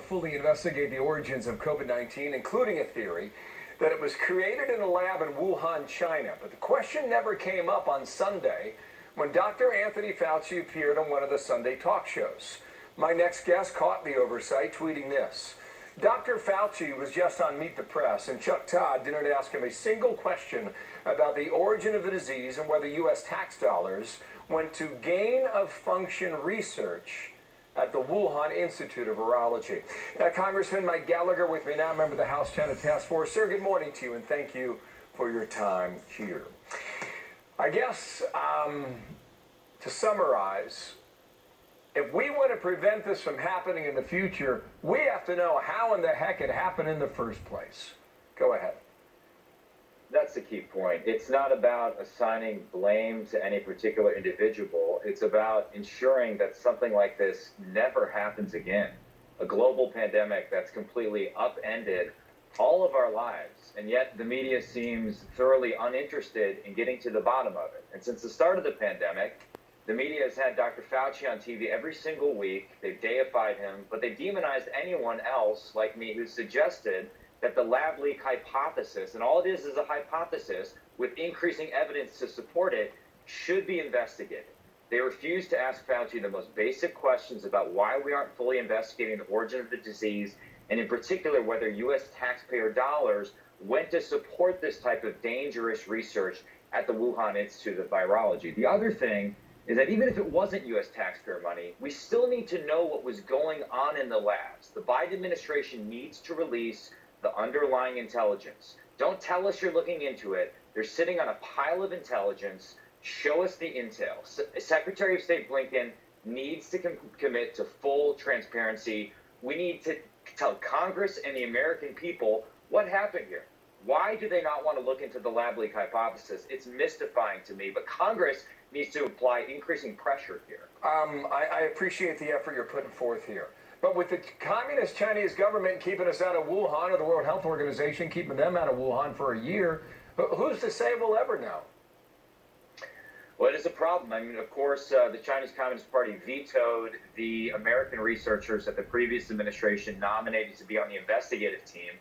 fully investigate the origins of COVID-19, including a theory that it was created in a lab in Wuhan, China. But the question never came up on Sunday when Dr. Anthony Fauci appeared on one of the Sunday talk shows. My next guest caught the oversight, tweeting this. Dr. Fauci was just on Meet the Press, and Chuck Todd didn't ask him a single question about the origin of the disease and whether U.S. tax dollars went to gain-of-function research at the Wuhan Institute of Virology. Now, Congressman Mike Gallagher with me now, member of the House China Task Force. Sir, good morning to you, and thank you for your time here. I guess, to summarize, if we want to prevent this from happening in the future, we have to know how in the heck it happened in the first place. Go ahead. That's the key point. It's not about assigning blame to any particular individual. It's about ensuring that something like this never happens again. A global pandemic that's completely upended all of our lives, and yet the media seems thoroughly uninterested in getting to the bottom of it. And since the start of the pandemic, the media has had Dr. Fauci on TV every single week. They've deified him, but they demonized anyone else like me who suggested that the lab leak hypothesis, and all it is a hypothesis with increasing evidence to support it, should be investigated. They refuse to ask Fauci the most basic questions about why we aren't fully investigating the origin of the disease, and in particular whether U.S. taxpayer dollars went to support this type of dangerous research at the Wuhan Institute of Virology. The other thing is that even if it wasn't U.S. taxpayer money, we still need to know what was going on in the labs. The Biden administration needs to release the underlying intelligence. Don't tell us you're looking into it. They're sitting on a pile of intelligence. Show us the intel. Secretary of State Blinken needs to commit to full transparency. We need to tell Congress and the American people what happened here. Why do they not want to look into the lab leak hypothesis? It's mystifying to me, but Congress needs to apply increasing pressure here. I appreciate the effort you're putting forth here. But with the communist Chinese government keeping us out of Wuhan, or the World Health Organization keeping them out of Wuhan for a year, who's to say we'll ever know? Well, it is a problem. I mean, of course, the Chinese Communist Party vetoed the American researchers that the previous administration nominated to be on the investigative team.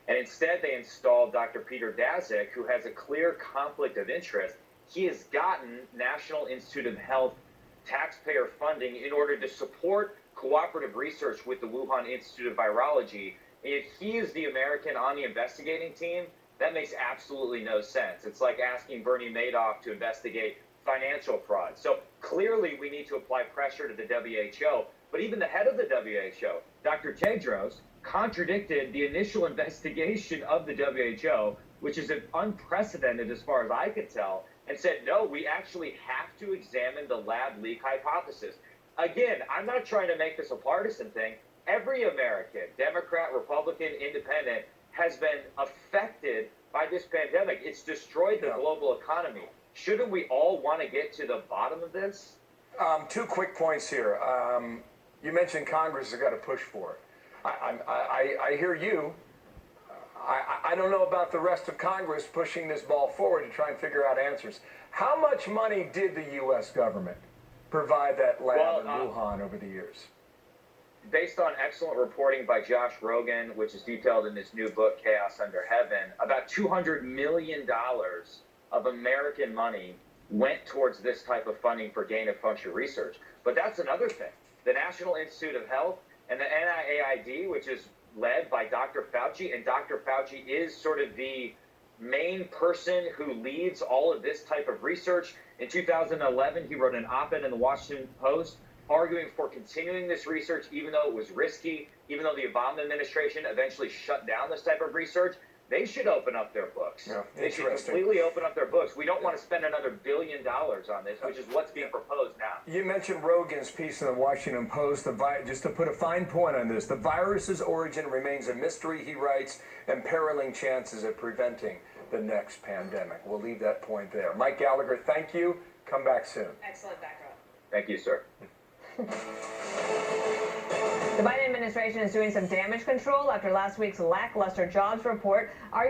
And instead, they installed Dr. Peter Daszak, who has a clear conflict of interest. He has gotten National Institute of Health taxpayer funding in order to support cooperative research with the Wuhan Institute of Virology. If he is the American on the investigating team, that makes absolutely no sense. It's like asking Bernie Madoff to investigate financial fraud. So clearly we need to apply pressure to the WHO. But even the head of the WHO, Dr. Tedros, contradicted the initial investigation of the WHO, which is unprecedented as far as I could tell, and said, no, we actually have to examine the lab leak hypothesis. Again, I'm not trying to make this a partisan thing. Every American, Democrat, Republican, Independent, has been affected by this pandemic. It's destroyed the global economy. Shouldn't we all want to get to the bottom of this? 2 quick points here. You mentioned Congress has got to push for it. I hear you. I don't know about the rest of Congress pushing this ball forward to try and figure out answers. How much money did the U.S. government provide that lab in Wuhan over the years? Based on excellent reporting by Josh Rogan, which is detailed in his new book, Chaos Under Heaven, about $200 million of American money went towards this type of funding for gain-of-function research. But that's another thing. The National Institute of Health and the NIAID, which is led by Dr. Fauci, and Dr. Fauci is sort of the main person who leads all of this type of research. In 2011, he wrote an op-ed in the Washington Post arguing for continuing this research, even though it was risky, even though the Obama administration eventually shut down this type of research. They should open up their books. Yeah, they should completely open up their books. We don't want to spend another $1 billion on this, which is what's being proposed now. You mentioned Rogan's piece in the Washington Post. Just to put a fine point on this, the virus's origin remains a mystery, he writes, imperiling chances of preventing the next pandemic. We'll leave that point there. Mike Gallagher, thank you. Come back soon. Excellent background. Thank you, sir. The Biden administration is doing some damage control after last week's lackluster jobs report, arguing